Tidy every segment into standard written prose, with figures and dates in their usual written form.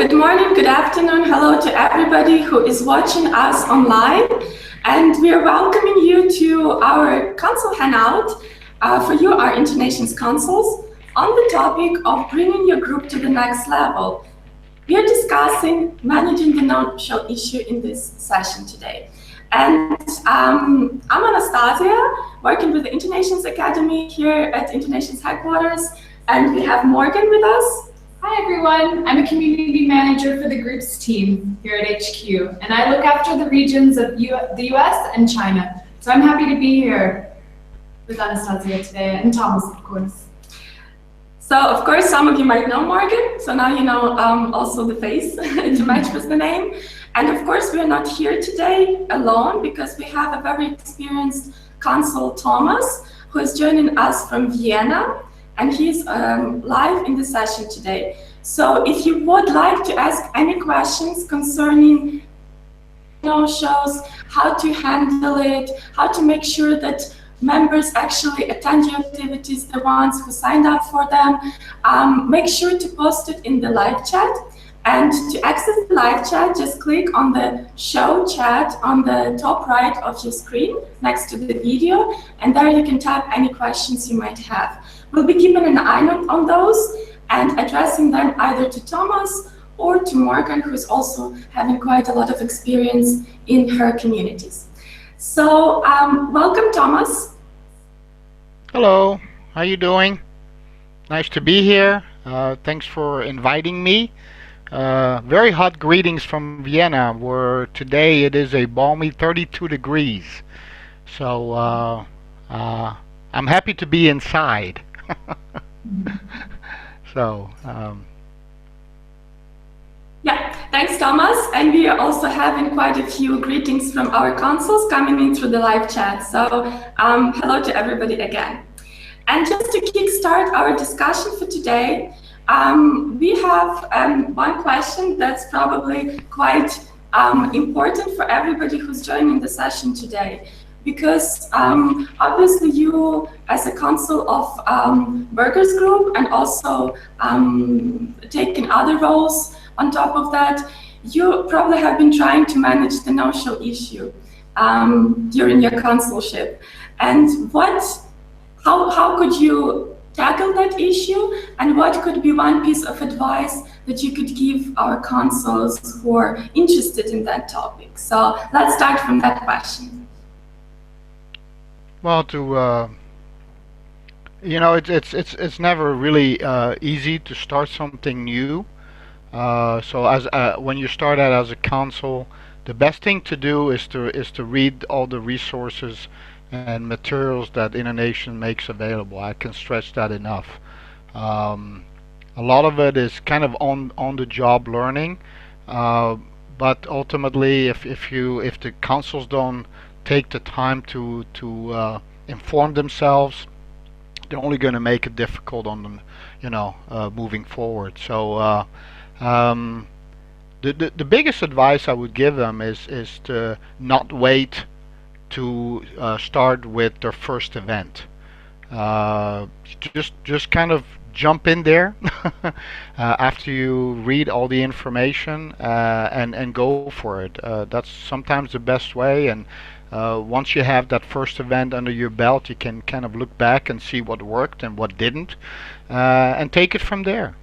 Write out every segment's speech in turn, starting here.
Good morning, good afternoon, hello to everybody who is watching us online. And we are welcoming you to our Consul Hangout for you, our InterNations Consuls, on the topic of bringing your group to the next level. We are discussing managing the no-show issue in this session today. And I'm Anastasia, working with the InterNations Academy here at InterNations headquarters, and we have Morgan with us. Hi everyone, I'm a community manager for the group's team here at HQ, and I look after the regions of the US and China. So I'm happy to be here with Anastasia today, and Thomas, of course. So, of course, some of you might know Morgan, so now you know also the face to match with the name. And of course, we are not here today alone because we have a very experienced Consul Thomas who is joining us from Vienna, and he's live in the session today. So if you would like to ask any questions concerning no-shows, how to handle it, how to make sure that members actually attend your activities, the ones who signed up for them, make sure to post it in the live chat. And to access the live chat, just click on the show chat on the top right of your screen next to the video, and there you can type any questions you might have. We'll be keeping an eye on those and addressing them either to Thomas or to Morgan, who's also having quite a lot of experience in her communities. So, welcome, Thomas. Hello, how you doing? Nice to be here. Thanks for inviting me. Very hot greetings from Vienna, where today it is a balmy 32 degrees. So I'm happy to be inside. So. Yeah, thanks, Thomas. And we are also having quite a few greetings from our consuls coming in through the live chat. So hello to everybody again. And just to kickstart our discussion for today, we have one question that's probably quite important for everybody who's joining the session today. Because obviously you, as a consul of Burgers Group and also taking other roles on top of that, you probably have been trying to manage the no-show issue during your consulship. And how could you tackle that issue, and what could be one piece of advice that you could give our consuls who are interested in that topic? So let's start from that question. Well, it's never really easy to start something new. So when you start out as a consul, the best thing to do is to read all the resources and materials that InterNations makes available. I can stress that enough. A lot of it is kind of on the job learning, but ultimately, if the consuls don't take the time to inform themselves, they're only going to make it difficult on them, moving forward. So the biggest advice I would give them is to not wait to start with their first event. Just kind of jump in there after you read all the information and go for it. That's sometimes the best way, and once you have that first event under your belt, you can kind of look back and see what worked and what didn't, and take it from there.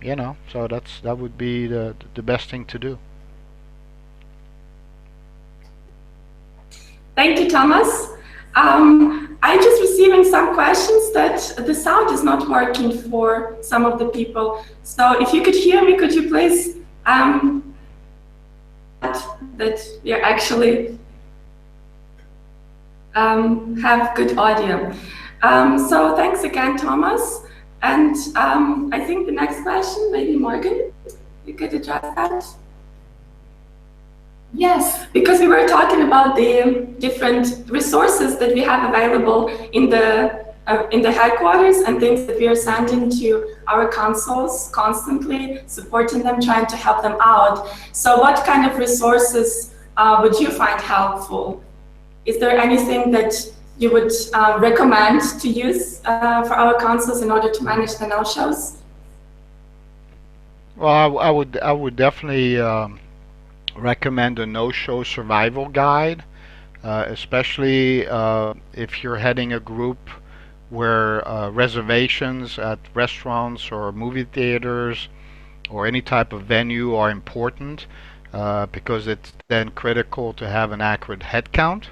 So that would be the best thing to do. Thank you, Thomas. I'm just receiving some questions that the sound is not working for some of the people. So if you could hear me, could you please that we actually have good audio. So thanks again, Thomas. And I think the next question, maybe Morgan, you could address that. Yes, because we were talking about the different resources that we have available in the headquarters and things that we are sending to our consuls constantly, supporting them, trying to help them out. So what kind of resources would you find helpful? Is there anything that you would recommend to use for our consuls in order to manage the no-shows? Well, I would definitely recommend a no-show survival guide, especially if you're heading a group where reservations at restaurants or movie theaters or any type of venue are important, because it's then critical to have an accurate head count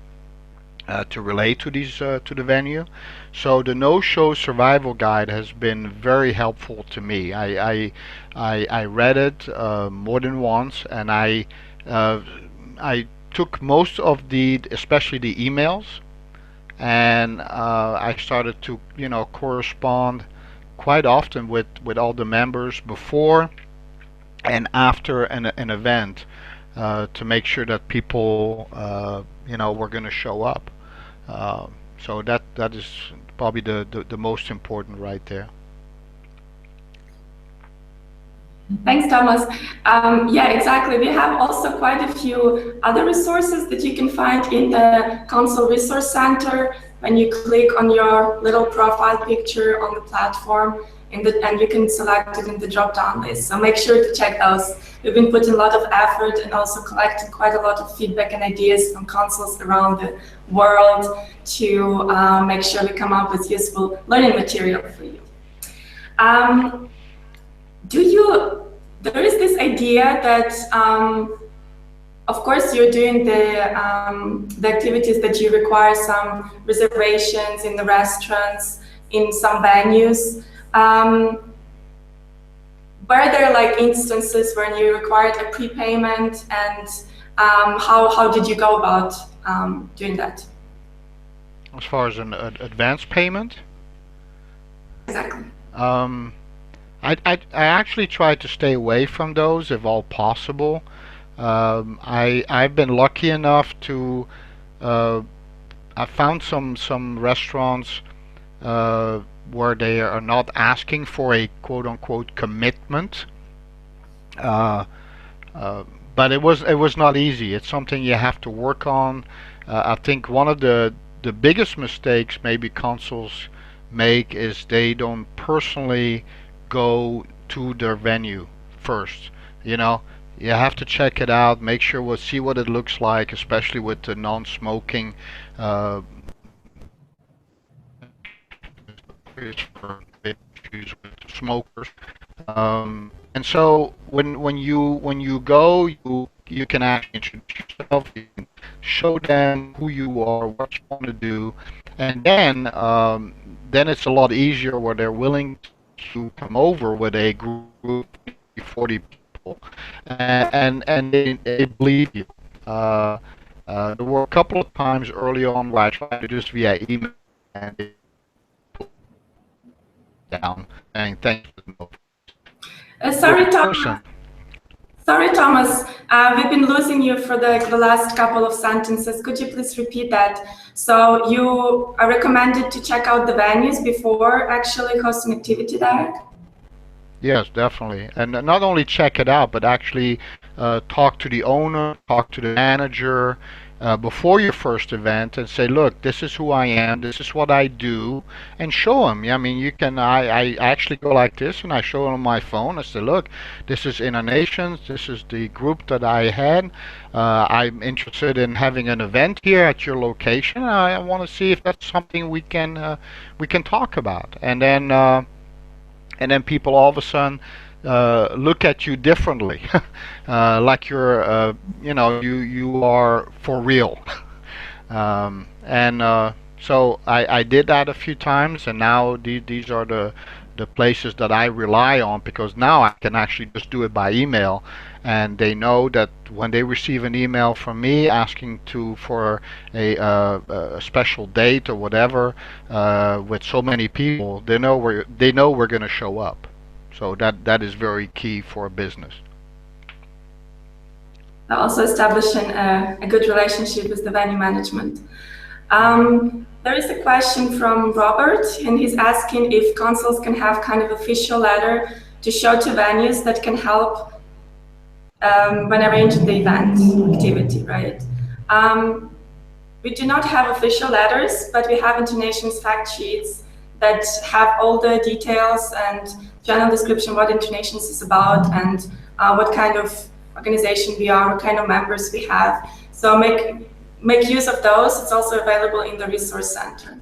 to relate to these to the venue. So the no-show survival guide has been very helpful to me. I read it more than once, and uh, I took most of the, especially the emails, and I started to correspond quite often with all the members before and after an event, to make sure that people were going to show up. So that is probably the most important right there. Thanks, Thomas. Yeah, exactly. We have also quite a few other resources that you can find in the Consul Resource Center. When you click on your little profile picture on the platform, and you can select it in the drop-down list. So make sure to check those. We've been putting a lot of effort and also collecting quite a lot of feedback and ideas from consuls around the world to make sure we come up with useful learning material for you. There is this idea that, of course, you're doing the activities that you require some reservations in the restaurants, in some venues. Were there like instances when you required a prepayment, and how did you go about doing that? As far as an advance payment? Exactly. I actually try to stay away from those if all possible. I've been lucky enough to I found some restaurants where they are not asking for a quote unquote commitment. But it was not easy. It's something you have to work on. I think one of the biggest mistakes maybe consuls make is they don't personally go to their venue first. You have to check it out, make sure we'll see what it looks like, especially with the non-smoking for issues with smokers. And so when you go, you can actually introduce yourself, you can show them who you are, what you want to do, and then it's a lot easier where they're willing to come over with a group of 40 people, and they believe you. There were a couple of times early on where I tried to do this via email, and they put down saying thanks for the note. Sorry, Thomas. Sorry, Thomas. We've been losing you for the last couple of sentences. Could you please repeat that? So you are recommended to check out the venues before actually hosting activity there? Yes, definitely. And not only check it out, but actually talk to the owner, talk to the manager before your first event and say, look, this is who I am, this is what I do, and show them. I mean, I actually go like this, and I show them on my phone. I say, look, this is InterNations, this is the group that I had. I'm interested in having an event here at your location. I want to see if that's something we can talk about. And then people all of a sudden look at you differently, like you are for real. So I did that a few times, and now these are the places that I rely on, because now I can actually just do it by email, and they know that when they receive an email from me asking for a special date or whatever, with so many people, they know we're going to show up. So that is very key for a business. Also establishing a good relationship with the venue management. There is a question from Robert, and he's asking if consuls can have kind of official letter to show to venues that can help when arranging the event activity, right? We do not have official letters, but we have InterNations fact sheets that have all the details and general description what InterNations is about and what kind of organization we are, what kind of members we have. So make use of those. It's also available in the resource center.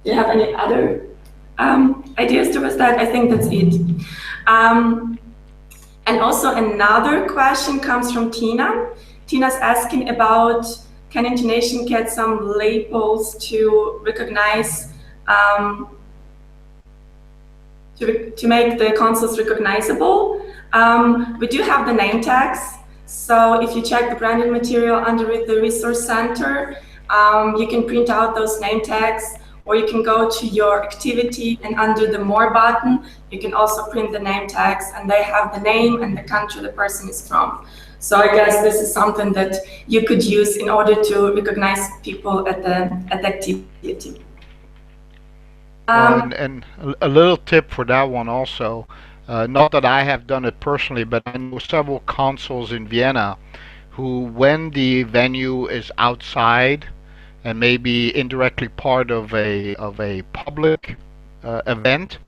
Do you have any other ideas towards that? I think that's it. And also another question comes from Tina. Tina's asking about, can InterNation get some labels to recognize, to make the consuls recognizable? We do have the name tags. So if you check the branded material under the resource center, you can print out those name tags, or you can go to your activity and under the More button, you can also print the name tags, and they have the name and the country the person is from. So I guess this is something that you could use in order to recognize people at the activity. And a little tip for that one also, not that I have done it personally, but I know several consuls in Vienna who, when the venue is outside and maybe indirectly part of a public event,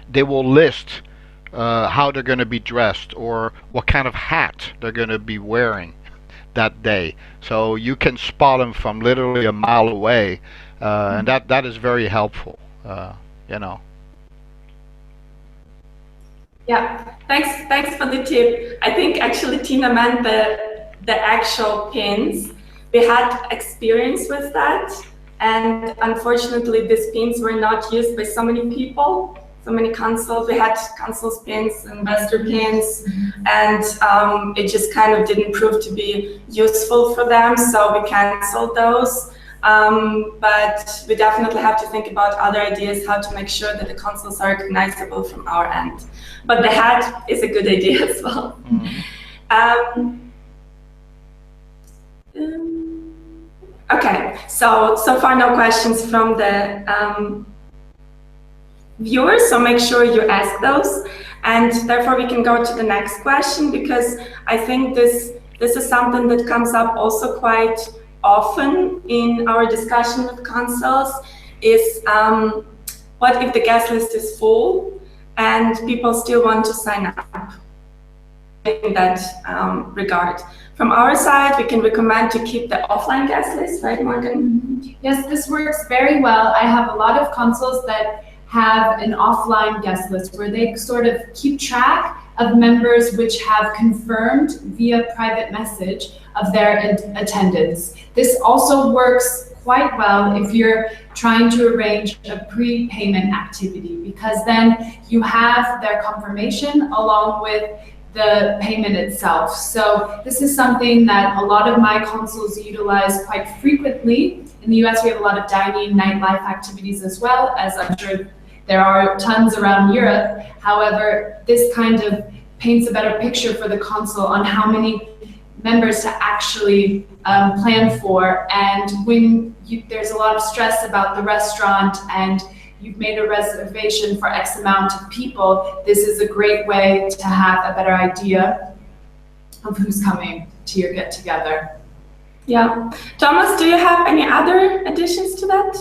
they will list how they're going to be dressed or what kind of hat they're going to be wearing that day. So you can spot them from literally a mile away, and that is very helpful, you know. Yeah, thanks for the tip. I think actually Tina meant the actual pins. We had experience with that, and unfortunately these pins were not used by so many people, so many consuls. We had consuls pins, investor pins, and it just kind of didn't prove to be useful for them, so we canceled those. But we definitely have to think about other ideas how to make sure that the consuls are recognizable from our end. But the hat is a good idea as well. Okay, so far no questions from the viewers, so make sure you ask those, and therefore we can go to the next question, because I think this is something that comes up also quite often in our discussion with consuls, is what if the guest list is full and people still want to sign up in that regard. From our side, we can recommend to keep the offline guest list, right, Morgan? Yes, this works very well. I have a lot of consuls that have an offline guest list where they sort of keep track of members which have confirmed via private message of their attendance. This also works quite well if you're trying to arrange a prepayment activity, because then you have their confirmation along with the payment itself. So this is something that a lot of my consuls utilize quite frequently. In the US, we have a lot of dining, nightlife activities, as well as I'm sure there are tons around Europe. However, this kind of paints a better picture for the consul on how many members to actually plan for. And when there's a lot of stress about the restaurant and you've made a reservation for X amount of people, this is a great way to have a better idea of who's coming to your get-together. Yeah. Thomas, do you have any other additions to that?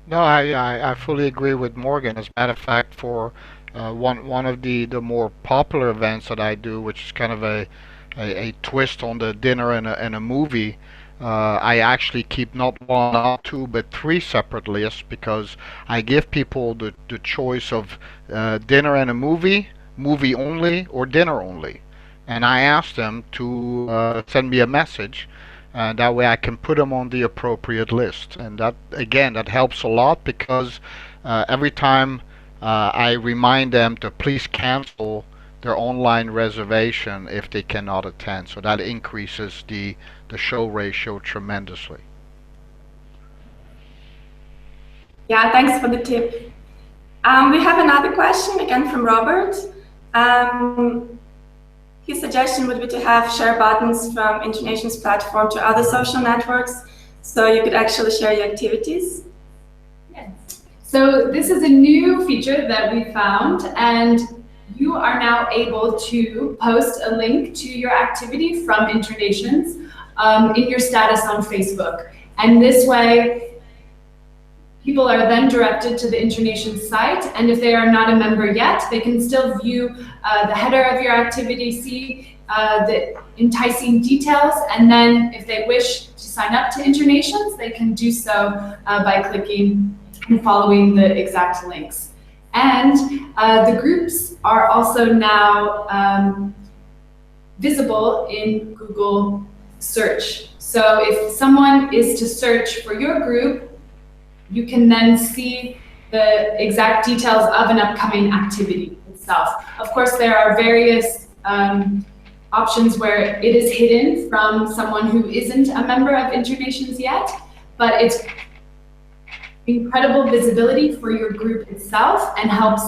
No, I fully agree with Morgan. As a matter of fact, for one of the more popular events that I do, which is kind of a twist on the dinner and a movie, I actually keep not one, not two, but three separate lists, because I give people the choice of dinner and a movie, movie only, or dinner only. And I ask them to send me a message, and that way I can put them on the appropriate list. And that, again, that helps a lot, because every time I remind them to please cancel their online reservation if they cannot attend. So that increases the show ratio tremendously. Yeah, thanks for the tip. We have another question, again from Robert. His suggestion would be to have share buttons from InterNations platform to other social networks, so you could actually share your activities. Yes. So this is a new feature that we found, and you are now able to post a link to your activity from InterNations in your status on Facebook. And this way, People are then directed to the InterNations site, and if they are not a member yet, they can still view the header of your activity, see the enticing details, and then if they wish to sign up to InterNations, they can do so by clicking and following the exact links. And the groups are also now visible in Google search. So if someone is to search for your group, you can then see the exact details of an upcoming activity itself. Of course, there are various options where it is hidden from someone who isn't a member of InterNations yet, but it's incredible visibility for your group itself and helps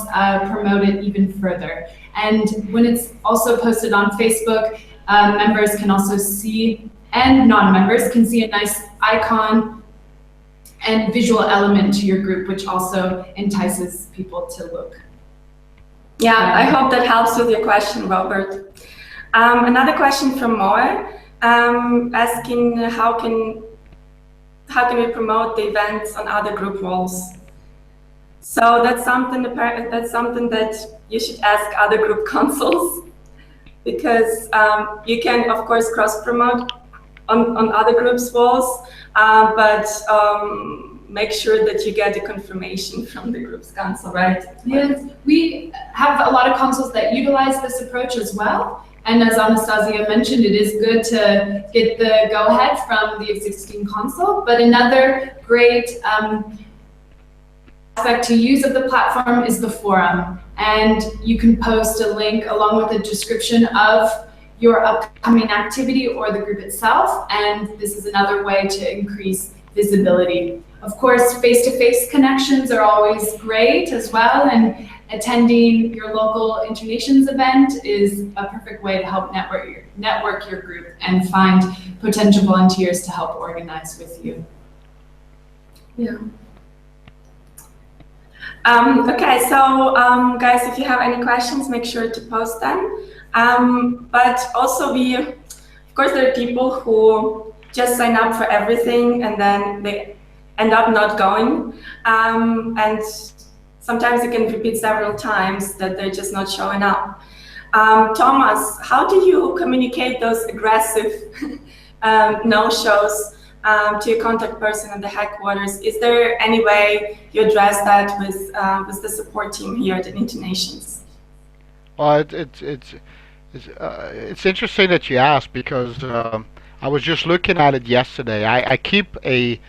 promote it even further. And when it's also posted on Facebook, members can also see, and non-members can see a nice icon and visual element to your group, which also entices people to look. Yeah, I hope that helps with your question, Robert. Another question from Moe, asking how can we promote the events on other group walls? So that's something that you should ask other group consuls, because you can of course cross-promote on other groups' walls, but make sure that you get the confirmation from the group's consul, right? Yes, we have a lot of consuls that utilize this approach as well. And as Anastasia mentioned, it is good to get the go-ahead from the existing consul. But another great aspect to use of the platform is the forum. And you can post a link along with a description of your upcoming activity or the group itself. And this is another way to increase visibility. Of course, face-to-face connections are always great as well. And attending your local InterNations event is a perfect way to help network your group and find potential volunteers to help organize with you. Yeah. Okay, so guys, if you have any questions, make sure to post them. But also of course, there are people who just sign up for everything and then they end up not going. And sometimes you can repeat several times that they're just not showing up. Thomas, how do you communicate those aggressive no-shows to your contact person at the headquarters? Is there any way you address that with the support team here at InterNations? Well, it's interesting that you asked, because I was just looking at it yesterday. I keep a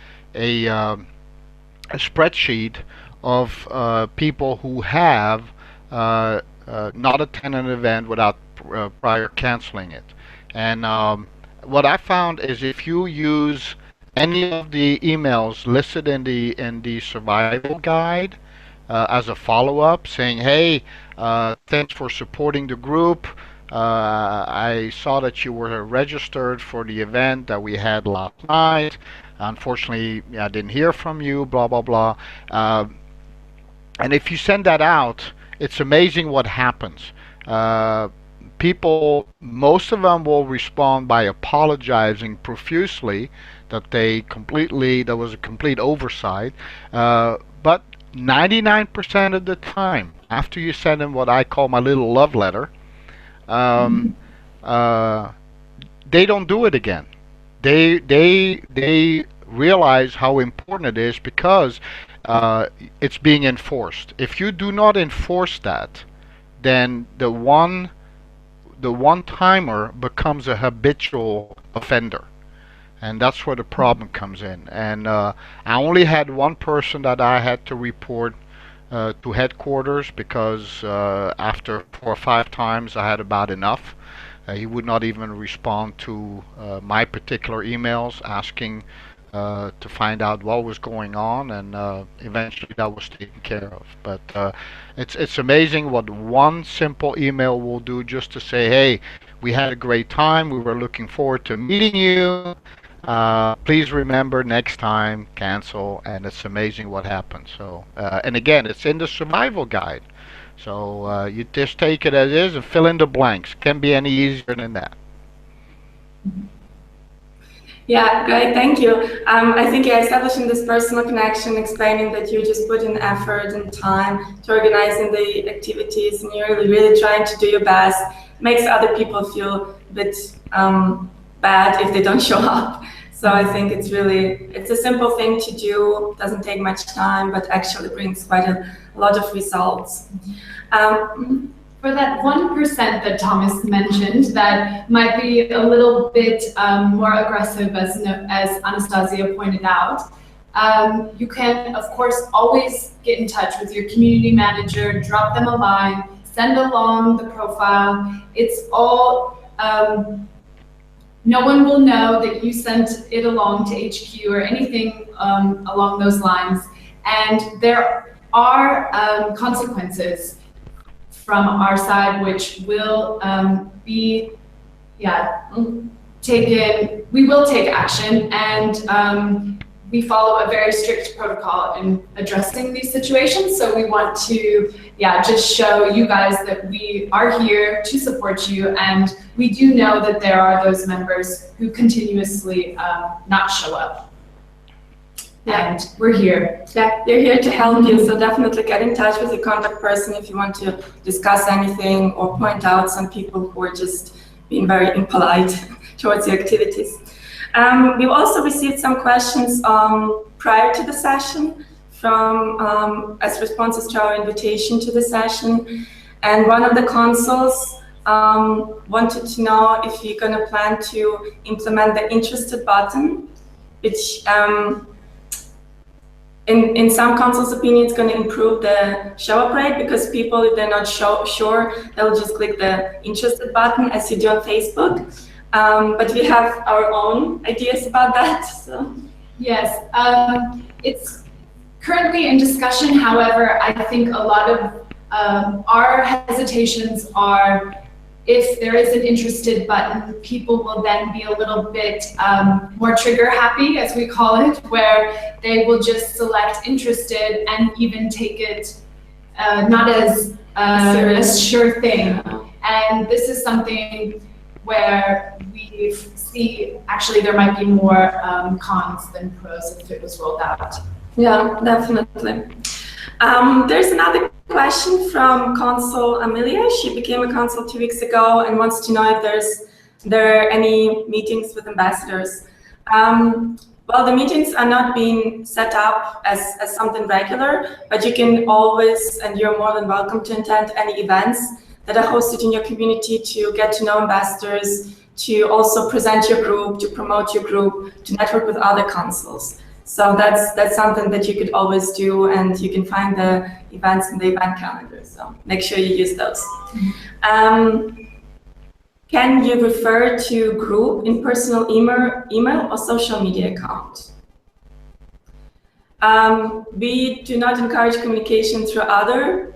spreadsheet of people who have not attended an event without prior canceling it. And what I found is if you use any of the emails listed in the survival guide as a follow-up, saying, hey, thanks for supporting the group. I saw that you were registered for the event that we had last night. Unfortunately, I didn't hear from you, blah, blah, blah. And if you send that out, it's amazing what happens. People, most of them will respond by apologizing profusely that that was a complete oversight. But 99% of the time, after you send them what I call my little love letter, they don't do it again. They realize how important it is, because it's being enforced. If you do not enforce that, then the one-timer becomes a habitual offender, and that's where the problem comes in. And I only had one person that I had to report to headquarters, because after 4 or 5 times I had about enough. He would not even respond to my particular emails asking to find out what was going on, and eventually that was taken care of. But it's amazing what one simple email will do, just to say, hey, we had a great time, we were looking forward to meeting you, please remember next time, cancel. And it's amazing what happens. So and again, it's in the survival guide, so you just take it as is and fill in the blanks. Can't be any easier than that. Yeah, great, thank you. I think establishing this personal connection, explaining that you just put in effort and time to organizing the activities and you're really trying to do your best, makes other people feel a bit bad if they don't show up. So I think it's a simple thing to do, doesn't take much time, but actually brings quite a lot of results. For that 1% that Thomas mentioned, that might be a little bit more aggressive, as Anastasia pointed out, you can, of course, always get in touch with your community manager, drop them a line, send along the profile. It's all, no one will know that you sent it along to HQ or anything along those lines. And there are consequences from our side, which will be taken. We will take action, and we follow a very strict protocol in addressing these situations. So we want to just show you guys that we are here to support you, and we do know that there are those members who continuously not show up. Yeah. And we're here. Yeah, they're here to help you, so definitely get in touch with your contact person if you want to discuss anything or point out some people who are just being very impolite towards your activities. We've also received some questions prior to the session from as responses to our invitation to the session, and one of the consuls wanted to know if you're going to plan to implement the interested button, which in some consuls' opinion, it's going to improve the show-up rate, because people, if they're not sure, they'll just click the interested button as you do on Facebook. But we have our own ideas about that. So. Yes, it's currently in discussion. However, I think a lot of our hesitations are, if there is an interested button, people will then be a little bit more trigger happy, as we call it, where they will just select interested and even take it not as a sure thing. And this is something where we see actually there might be more cons than pros if it was rolled out. Yeah, definitely. There's another question from Consul Amelia. She became a consul 2 weeks ago and wants to know if there are any meetings with ambassadors. Well, the meetings are not being set up as something regular, but you can always, and you're more than welcome to attend any events that are hosted in your community to get to know ambassadors, to also present your group, to promote your group, to network with other consuls. So that's something that you could always do, and you can find the events in the event calendar. So make sure you use those. Can you refer to group in personal email or social media account? We do not encourage communication through other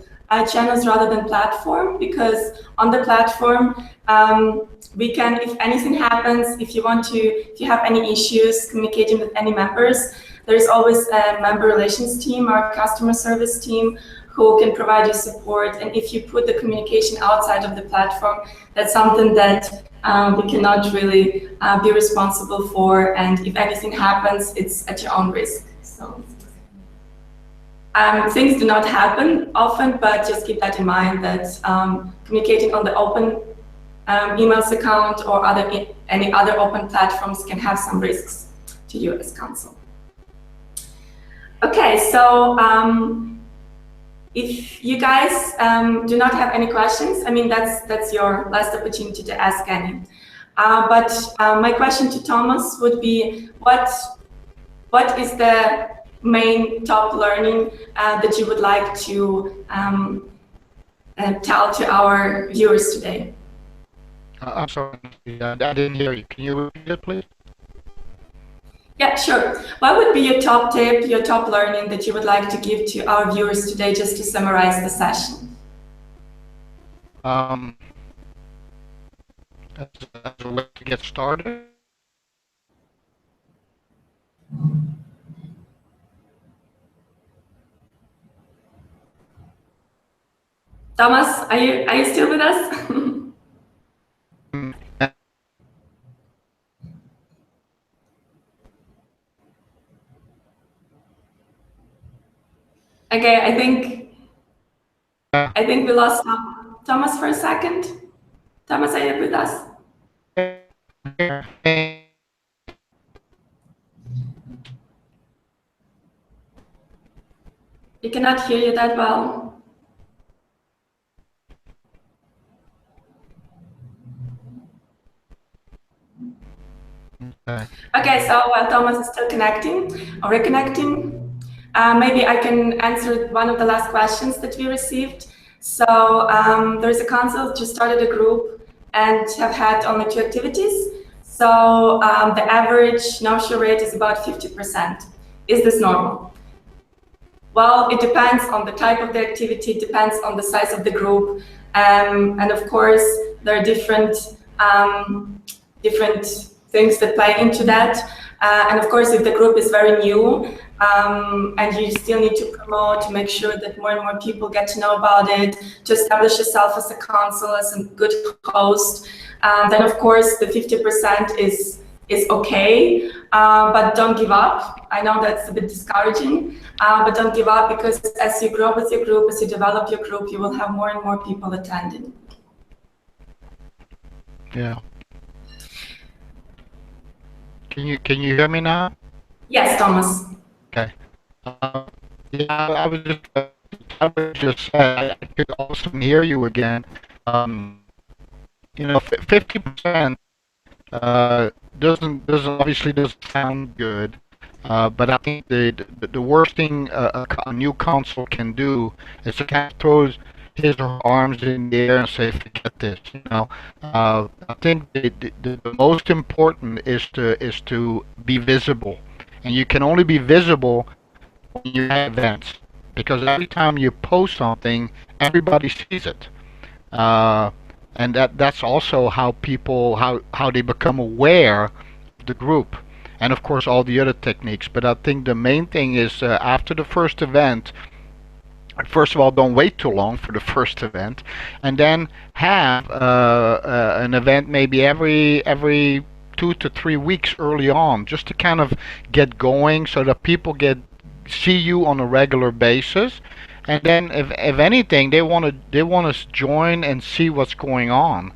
channels rather than platform, because on the platform we can, if anything happens, if you have any issues communicating with any members, there's always a member relations team or customer service team who can provide you support. And if you put the communication outside of the platform, that's something that we cannot really be responsible for. And if anything happens, it's at your own risk. So things do not happen often, but just keep that in mind, that communicating on the open emails account or any other open platforms can have some risks to you as consul. Okay, so if you guys do not have any questions, I mean, that's your last opportunity to ask any. But my question to Thomas would be, what is the main top learning that you would like to tell to our viewers today? I'm sorry, I didn't hear you. Can you repeat it, please? Yeah, sure. What would be your top tip, your top learning that you would like to give to our viewers today, just to summarize the session? As a way to get started. Thomas, are you still with us? Okay, I think we lost Thomas for a second. Thomas, are you with us? We cannot hear you that well. Okay, so while Thomas is still connecting or reconnecting, maybe I can answer one of the last questions that we received. So there is a consul just started a group and have had only 2 activities. So the average no-show rate is about 50%. Is this normal? Well, it depends on the type of the activity, it depends on the size of the group, and of course there are different things that play into that. And of course, if the group is very new and you still need to promote, to make sure that more and more people get to know about it, to establish yourself as a consul, as a good host, then of course the 50% is okay, but don't give up. I know that's a bit discouraging, but don't give up, because as you grow with your group, as you develop your group, you will have more and more people attending. Yeah. Can you hear me now? Yes, Thomas. Okay. Yeah, I was just said I could also hear you again. 50% doesn't obviously doesn't sound good. But I think the worst thing a new consul can do is to kind of throw his or her arms in the air and say, "Forget this." I think the most important is to be visible, and you can only be visible when you have events, because every time you post something, everybody sees it. Uh, and that's also how people how they become aware of the group, and of course all the other techniques. But I think the main thing is after the first event, first of all, don't wait too long for the first event, and then have an event maybe every 2 to 3 weeks early on, just to kind of get going, so that people see you on a regular basis. And then if anything, they want to join and see what's going on.